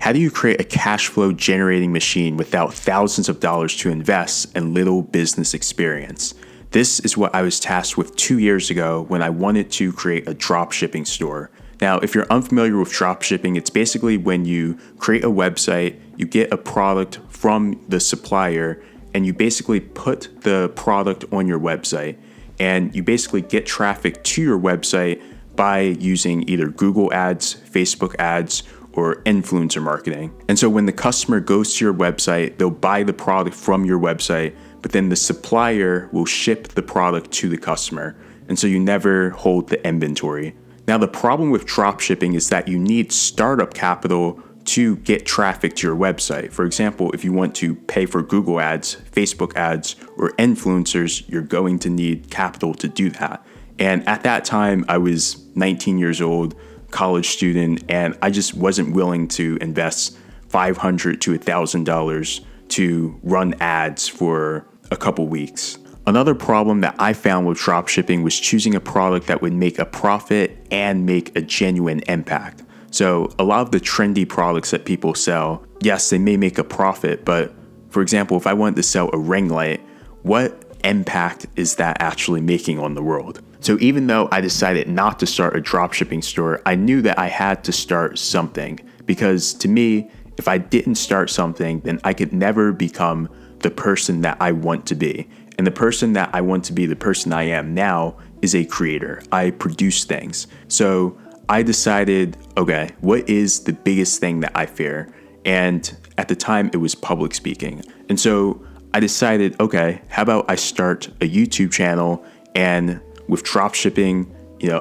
How do you create a cash flow generating machine without thousands of dollars to invest and little business experience? This is what I was tasked with 2 years ago when I wanted to create a drop shipping store. Now, if you're unfamiliar with drop shipping, it's basically when you create a website, you get a product from the supplier, and you basically put the product on your website, and you basically get traffic to your website by using either Google ads, Facebook ads, or influencer marketing. And so when the customer goes to your website, they'll buy the product from your website, but then the supplier will ship the product to the customer. And so you never hold the inventory. Now, the problem with drop shipping is that you need startup capital to get traffic to your website. For example, if you want to pay for Google ads, Facebook ads, or influencers, you're going to need capital to do that. And at that time, I was 19 years old, college student, and I just wasn't willing to invest $500 to $1,000 to run ads for a couple weeks. Another problem that I found with dropshipping was choosing a product that would make a profit and make a genuine impact. So a lot of the trendy products that people sell, yes, they may make a profit, but for example, if I wanted to sell a ring light, what impact is that actually making on the world? So even though I decided not to start a dropshipping store, I knew that I had to start something, because to me, if I didn't start something, then I could never become the person that I want to be. And the person that I want to be, the person I am now, is a creator. I produce things. So I decided, okay, what is the biggest thing that I fear? And at the time, it was public speaking. And so I decided, okay, how about I start a YouTube channel? And with dropshipping,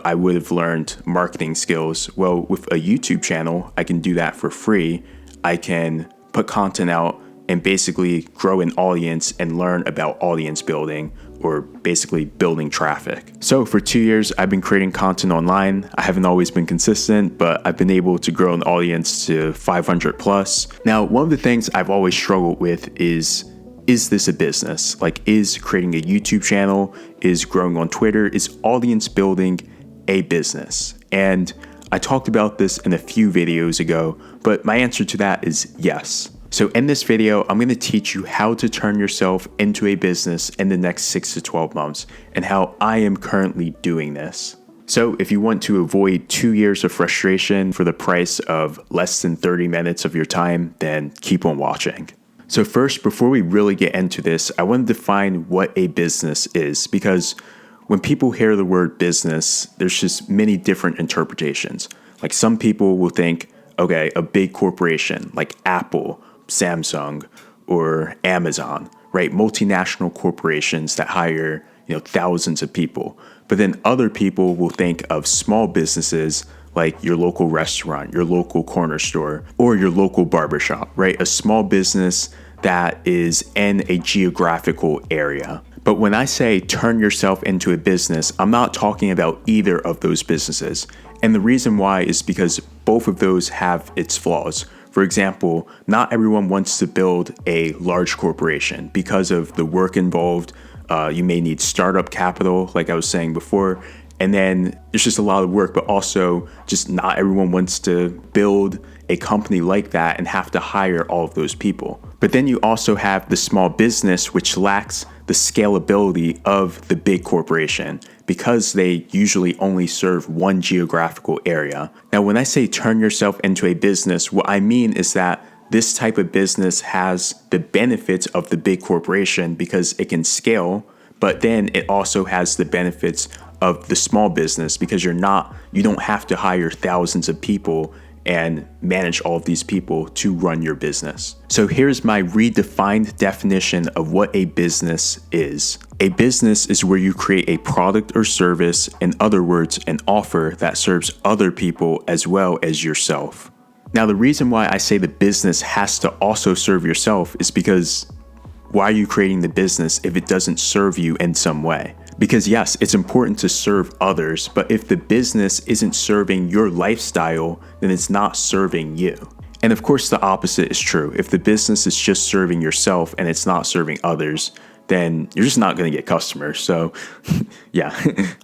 I would have learned marketing skills. Well, with a YouTube channel, I can do that for free. I can put content out and basically grow an audience and learn about audience building, or basically building traffic. So for 2 years, I've been creating content online. I haven't always been consistent, but I've been able to grow an audience to 500 plus. Now, one of the things I've always struggled with is this a business? Like, is creating a YouTube channel, is growing on Twitter, is audience building a business? And I talked about this in a few videos ago, but my answer to that is yes. So in this video, I'm going to teach you how to turn yourself into a business in the next 6 to 12 months and how I am currently doing this. So if you want to avoid 2 years of frustration for the price of less than 30 minutes of your time, then keep on watching. So first, before we really get into this, I want to define what a business is, because when people hear the word business, there's just many different interpretations. Like, some people will think, okay, a big corporation like Apple, Samsung, or Amazon, right? Multinational corporations that hire, thousands of people. But then other people will think of small businesses like your local restaurant, your local corner store, or your local barbershop, right? A small business that is in a geographical area. But when I say turn yourself into a business, I'm not talking about either of those businesses. And the reason why is because both of those have its flaws. For example, not everyone wants to build a large corporation because of the work involved. You may need startup capital, like I was saying before. And then there's just a lot of work, but also just not everyone wants to build a company like that and have to hire all of those people. But then you also have the small business, which lacks the scalability of the big corporation because they usually only serve one geographical area. Now, when I say turn yourself into a business, what I mean is that this type of business has the benefits of the big corporation because it can scale, but then it also has the benefits of the small business because you don't have to hire thousands of people and manage all of these people to run your business. So here's my redefined definition of what a business is. A business is where you create a product or service, in other words, an offer that serves other people as well as yourself. Now, the reason why I say the business has to also serve yourself is because why are you creating the business if it doesn't serve you in some way? Because yes, it's important to serve others, but if the business isn't serving your lifestyle, then it's not serving you. And of course, the opposite is true. If the business is just serving yourself and it's not serving others, then you're just not going to get customers. So yeah.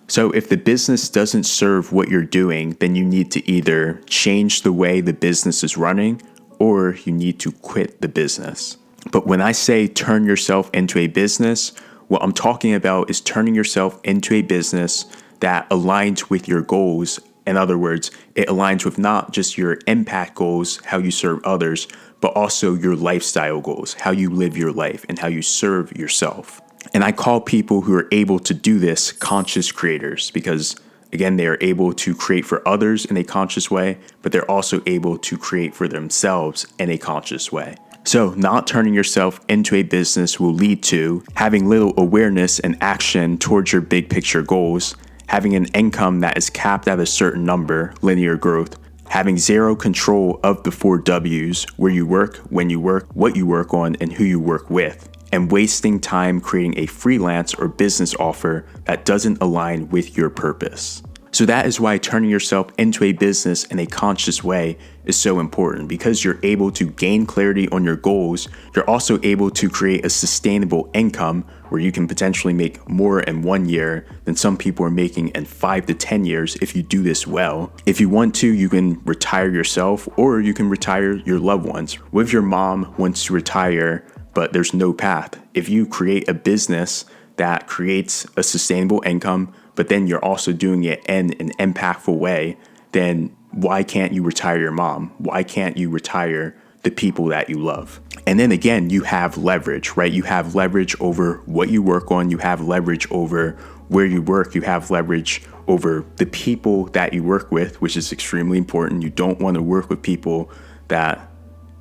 So if the business doesn't serve what you're doing, then you need to either change the way the business is running or you need to quit the business. But when I say turn yourself into a business, what I'm talking about is turning yourself into a business that aligns with your goals. In other words, it aligns with not just your impact goals, how you serve others, but also your lifestyle goals, how you live your life and how you serve yourself. And I call people who are able to do this conscious creators because, again, they are able to create for others in a conscious way, but they're also able to create for themselves in a conscious way. So not turning yourself into a business will lead to having little awareness and action towards your big picture goals, having an income that is capped at a certain number, linear growth, having zero control of the 4 W's, where you work, when you work, what you work on, and who you work with, and wasting time creating a freelance or business offer that doesn't align with your purpose. So that is why turning yourself into a business in a conscious way is so important, because you're able to gain clarity on your goals. You're also able to create a sustainable income where you can potentially make more in 1 year than some people are making in 5 to 10 years if you do this well. If you want to, you can retire yourself or you can retire your loved ones. What if your mom wants to retire, but there's no path? If you create a business that creates a sustainable income, but then you're also doing it in an impactful way, then why can't you retire your mom? Why can't you retire the people that you love? And then again, you have leverage, right? You have leverage over what you work on. You have leverage over where you work. You have leverage over the people that you work with, which is extremely important. You don't want to work with people that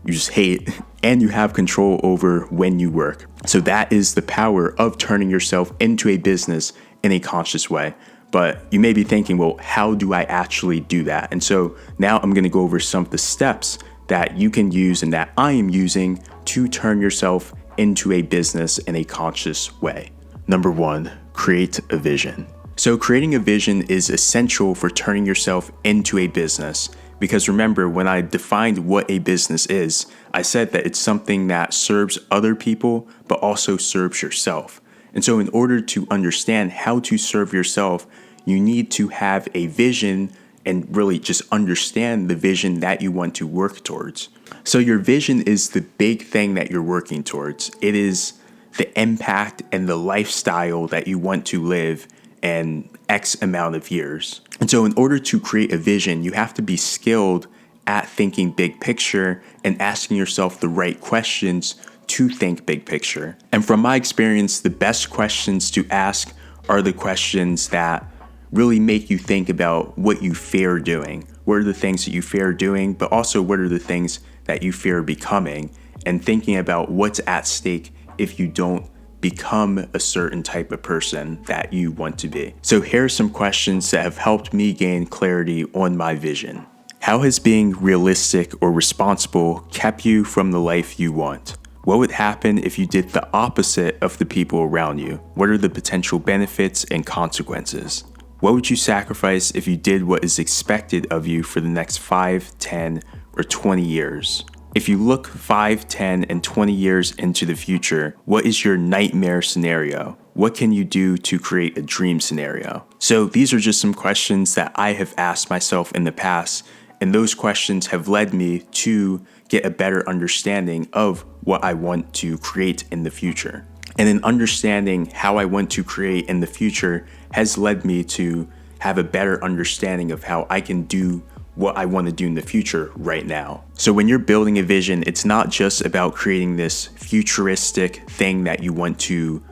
you just hate, and you have control over when you work. So that is the power of turning yourself into a business in a conscious way. But you may be thinking, well, how do I actually do that? And so now I'm going to go over some of the steps that you can use and that I am using to turn yourself into a business in a conscious way. Number 1, create a vision. So creating a vision is essential for turning yourself into a business. Because remember, when I defined what a business is, I said that it's something that serves other people, but also serves yourself. And so in order to understand how to serve yourself, you need to have a vision and really just understand the vision that you want to work towards. So your vision is the big thing that you're working towards. It is the impact and the lifestyle that you want to live in X amount of years. And so in order to create a vision, you have to be skilled at thinking big picture and asking yourself the right questions to think big picture. And from my experience, the best questions to ask are the questions that really make you think about what you fear doing. What are the things that you fear doing, but also what are the things that you fear becoming, and thinking about what's at stake if you don't become a certain type of person that you want to be. So here are some questions that have helped me gain clarity on my vision. How has being realistic or responsible kept you from the life you want? What would happen if you did the opposite of the people around you? What are the potential benefits and consequences? What would you sacrifice if you did what is expected of you for the next 5, 10, or 20 years? If you look 5, 10, and 20 years into the future, what is your nightmare scenario? What can you do to create a dream scenario? So these are just some questions that I have asked myself in the past, and those questions have led me to get a better understanding of what I want to create in the future. And in understanding how I want to create in the future has led me to have a better understanding of how I can do what I want to do in the future right now. So when you're building a vision, it's not just about creating this futuristic thing that you want to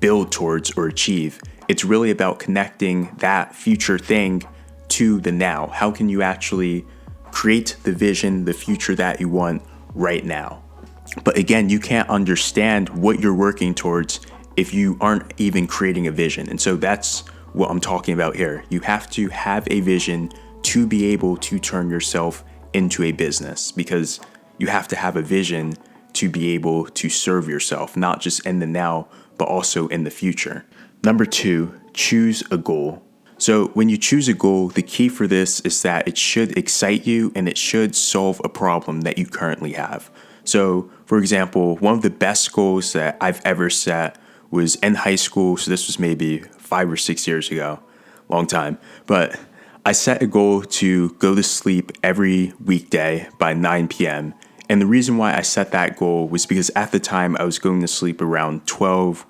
build towards or achieve. It's really about connecting that future thing to the now. How can you actually create the vision, the future that you want right now? But again, you can't understand what you're working towards if you aren't even creating a vision. And so that's what I'm talking about here. You have to have a vision to be able to turn yourself into a business, because you have to have a vision to be able to serve yourself, not just in the now, but also in the future. Number 2, choose a goal. So when you choose a goal, the key for this is that it should excite you and it should solve a problem that you currently have. So for example, one of the best goals that I've ever set was in high school. So this was maybe 5 or 6 years ago, long time. But I set a goal to go to sleep every weekday by 9 p.m. And the reason why I set that goal was because at the time I was going to sleep around 12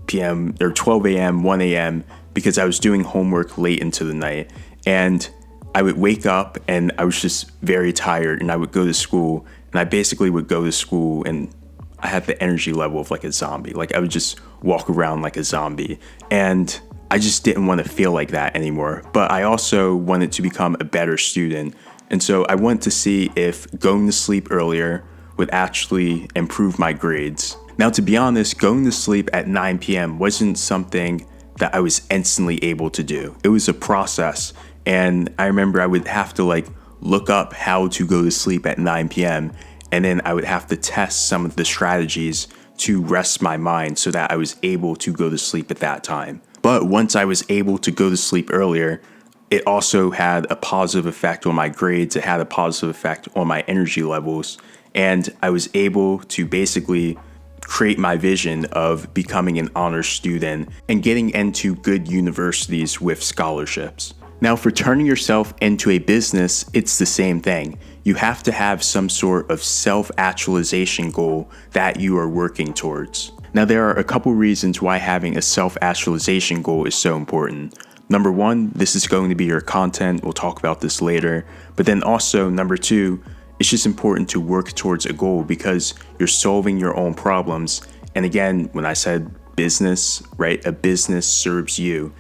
p.m. or 12 a.m., 1 a.m. because I was doing homework late into the night. And I would wake up and I was just very tired, and I would go to school, and I basically would go to school and I had the energy level of like a zombie. Like I would just walk around like a zombie. And I just didn't want to feel like that anymore. But I also wanted to become a better student. And so I wanted to see if going to sleep earlier would actually improve my grades. Now, to be honest, going to sleep at 9 p.m. wasn't something that I was instantly able to do. It was a process. And I remember I would have to like look up how to go to sleep at 9 p.m. And then I would have to test some of the strategies to rest my mind so that I was able to go to sleep at that time. But once I was able to go to sleep earlier, it also had a positive effect on my grades. It had a positive effect on my energy levels. And I was able to basically create my vision of becoming an honors student and getting into good universities with scholarships. Now, for turning yourself into a business, it's the same thing. You have to have some sort of self-actualization goal that you are working towards. Now, there are a couple reasons why having a self-actualization goal is so important. Number one, this is going to be your content. We'll talk about this later. But then also, number two, it's just important to work towards a goal because you're solving your own problems. And again, when I said business, right, a business serves you,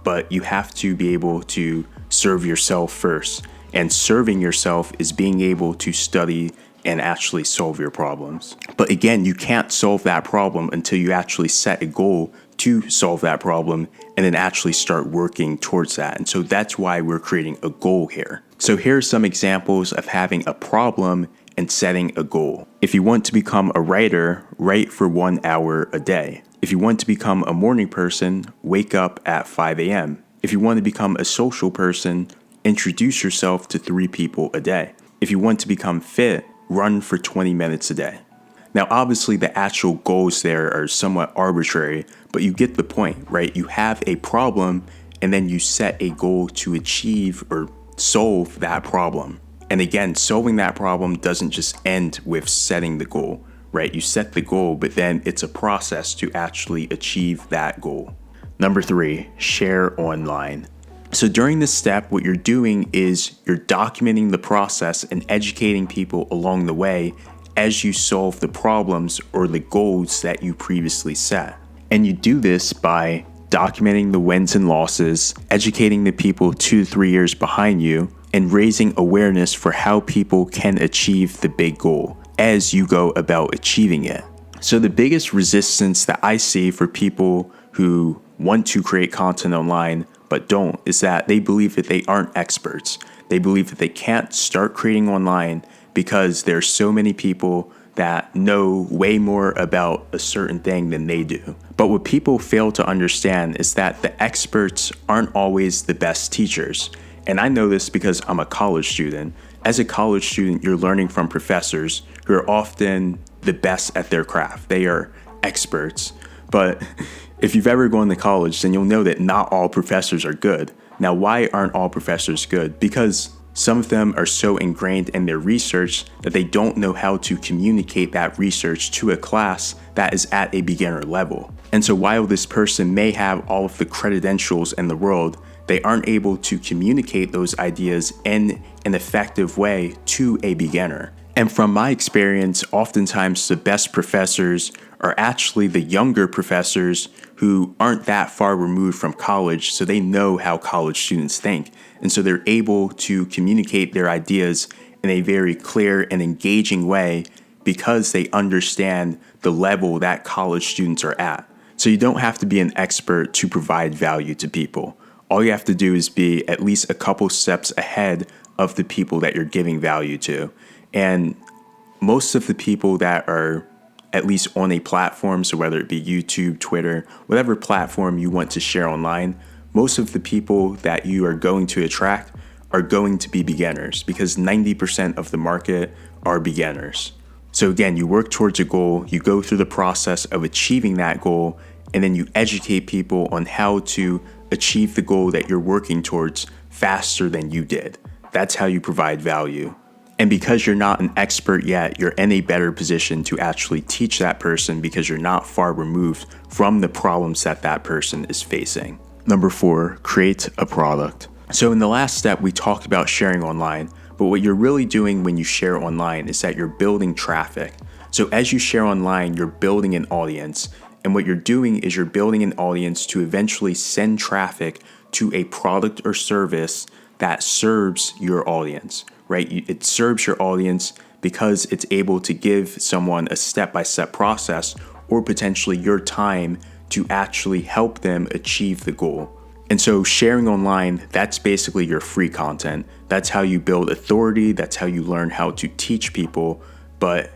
but you have to be able to serve yourself first. And serving yourself is being able to study and actually solve your problems. But again, you can't solve that problem until you actually set a goal to solve that problem and then actually start working towards that. And so that's why we're creating a goal here. So here are some examples of having a problem and setting a goal. If you want to become a writer, write for 1 hour a day. If you want to become a morning person, wake up at 5 a.m. If you want to become a social person, introduce yourself to 3 people a day. If you want to become fit, run for 20 minutes a day. Now, obviously, the actual goals there are somewhat arbitrary, but you get the point, right? You have a problem, and then you set a goal to achieve or solve that problem. And again, solving that problem doesn't just end with setting the goal, right? You set the goal, but then it's a process to actually achieve that goal. Number 3, share online. So during this step, what you're doing is you're documenting the process and educating people along the way as you solve the problems or the goals that you previously set. And you do this by documenting the wins and losses, educating the people 2-3 years behind you, and raising awareness for how people can achieve the big goal as you go about achieving it. So the biggest resistance that I see for people who want to create content online but don't is that they believe that they aren't experts. They believe that they can't start creating online because there's so many people that know way more about a certain thing than they do. But what people fail to understand is that the experts aren't always the best teachers. And I know this because I'm a college student. As a college student, you're learning from professors who are often the best at their craft. They are experts. But if you've ever gone to college, then you'll know that not all professors are good. Now, why aren't all professors good? Because some of them are so ingrained in their research that they don't know how to communicate that research to a class that is at a beginner level. And so while this person may have all of the credentials in the world, they aren't able to communicate those ideas in an effective way to a beginner. And from my experience, oftentimes the best professors are actually the younger professors who aren't that far removed from college, so they know how college students think. And so they're able to communicate their ideas in a very clear and engaging way because they understand the level that college students are at. So you don't have to be an expert to provide value to people. All you have to do is be at least a couple steps ahead of the people that you're giving value to. And most of the people that are at least on a platform, so whether it be YouTube, Twitter, whatever platform you want to share online, most of the people that you are going to attract are going to be beginners because 90% of the market are beginners. So again, you work towards a goal, you go through the process of achieving that goal, and then you educate people on how to achieve the goal that you're working towards faster than you did. That's how you provide value. And because you're not an expert yet, you're in a better position to actually teach that person because you're not far removed from the problems that that person is facing. Number 4, create a product. So in the last step, we talked about sharing online, but what you're really doing when you share online is that you're building traffic. So as you share online, you're building an audience. And what you're doing is you're building an audience to eventually send traffic to a product or service that serves your audience, right? It serves your audience because it's able to give someone a step-by-step process or potentially your time to actually help them achieve the goal. And so sharing online, that's basically your free content. That's how you build authority. That's how you learn how to teach people, but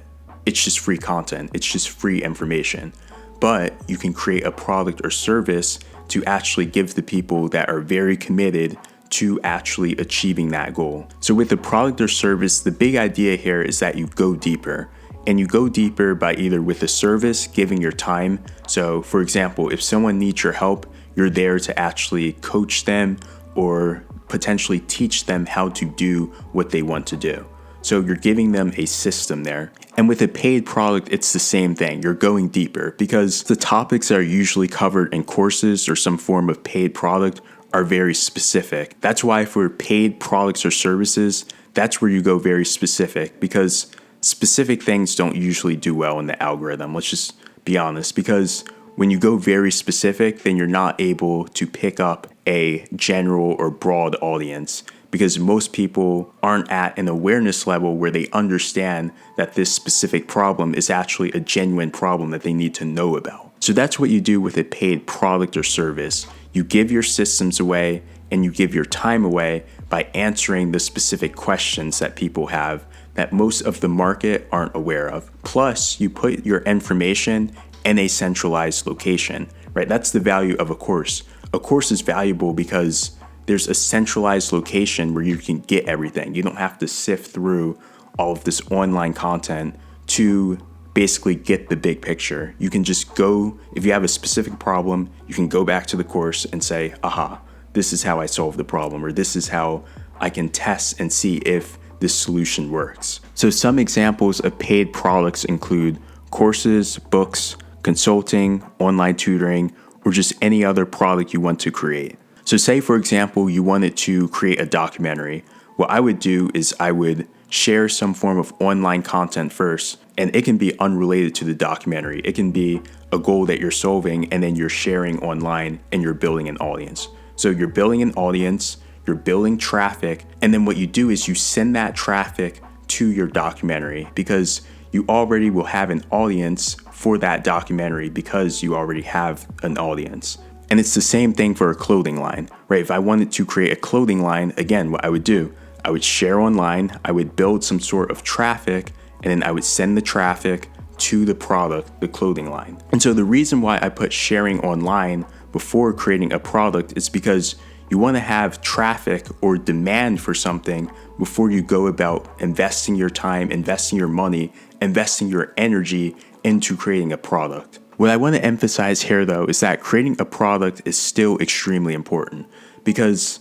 it's just free content. It's just free information. But you can create a product or service to actually give the people that are very committed to actually achieving that goal. So with the product or service, the big idea here is that you go deeper. And you go deeper by either with the service, giving your time. So for example, if someone needs your help, you're there to actually coach them or potentially teach them how to do what they want to do. So you're giving them a system there. And with a paid product, it's the same thing. You're going deeper because the topics that are usually covered in courses or some form of paid product are very specific. That's why for paid products or services, that's where you go very specific because specific things don't usually do well in the algorithm. Let's just be honest, because when you go very specific, then you're not able to pick up a general or broad audience because most people aren't at an awareness level where they understand that this specific problem is actually a genuine problem that they need to know about. So that's what you do with a paid product or service. You give your systems away and you give your time away by answering the specific questions that people have that most of the market aren't aware of. Plus, you put your information in a centralized location, right? That's the value of a course. A course is valuable because there's a centralized location where you can get everything. You don't have to sift through all of this online content to basically get the big picture. You can just go, if you have a specific problem, you can go back to the course and say, aha, this is how I solve the problem, or this is how I can test and see if this solution works. So some examples of paid products include courses, books, consulting, online tutoring, or just any other product you want to create. So say, for example, you wanted to create a documentary. What I would do is I would share some form of online content first, and it can be unrelated to the documentary. It can be a goal that you're solving, and then you're sharing online and you're building an audience. So you're building an audience, you're building traffic, and then what you do is you send that traffic to your documentary because you already will have an audience for that documentary because you already have an audience. And it's the same thing for a clothing line, right? If I wanted to create a clothing line, again, what I would do, I would share online, I would build some sort of traffic, and then I would send the traffic to the product, the clothing line. And so the reason why I put sharing online before creating a product is because you want to have traffic or demand for something before you go about investing your time, investing your money, investing your energy into creating a product. What I want to emphasize here, though, is that creating a product is still extremely important because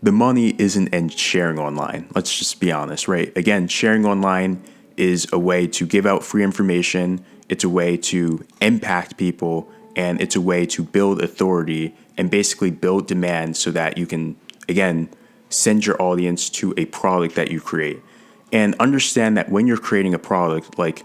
the money isn't in sharing online. Let's just be honest, right? Again, sharing online is a way to give out free information. It's a way to impact people, and it's a way to build authority and basically build demand so that you can, again, send your audience to a product that you create. And understand that when you're creating a product, like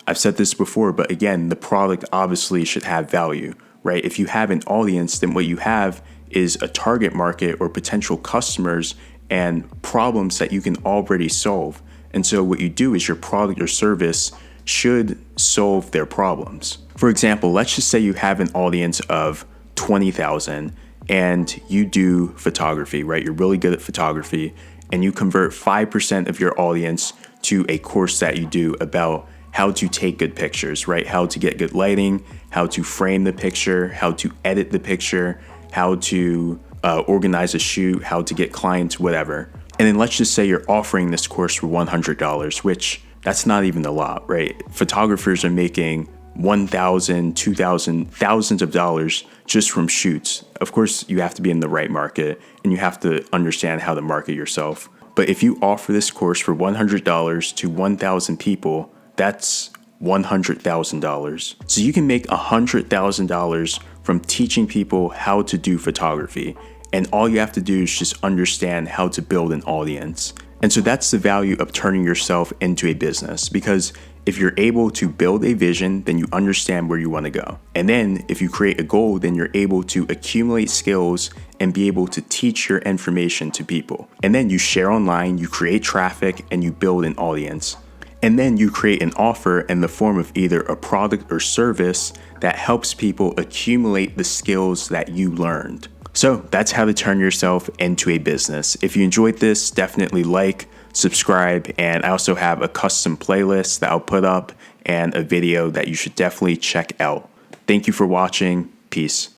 I've said this before, but again, the product obviously should have value, right? If you have an audience, then what you have is a target market or potential customers and problems that you can already solve. And so what you do is your product or service should solve their problems. For example, let's just say you have an audience of 20,000 and you do photography, right? You're really good at photography and you convert 5% of your audience to a course that you do about how to take good pictures, right? How to get good lighting, how to frame the picture, how to edit the picture, how to organize a shoot, how to get clients, whatever. And then let's just say you're offering this course for $100, which that's not even a lot, right? Photographers are making $1,000, $2,000, thousands of dollars just from shoots. Of course, you have to be in the right market and you have to understand how to market yourself. But if you offer this course for $100 to 1,000 people, that's $100,000. So you can make $100,000 from teaching people how to do photography. And all you have to do is just understand how to build an audience. And so that's the value of turning yourself into a business, because if you're able to build a vision, then you understand where you want to go. And then if you create a goal, then you're able to accumulate skills and be able to teach your information to people. And then you share online, you create traffic, and you build an audience. And then you create an offer in the form of either a product or service that helps people accumulate the skills that you learned. So that's how to turn yourself into a business. If you enjoyed this, definitely like, subscribe, and I also have a custom playlist that I'll put up and a video that you should definitely check out. Thank you for watching. Peace.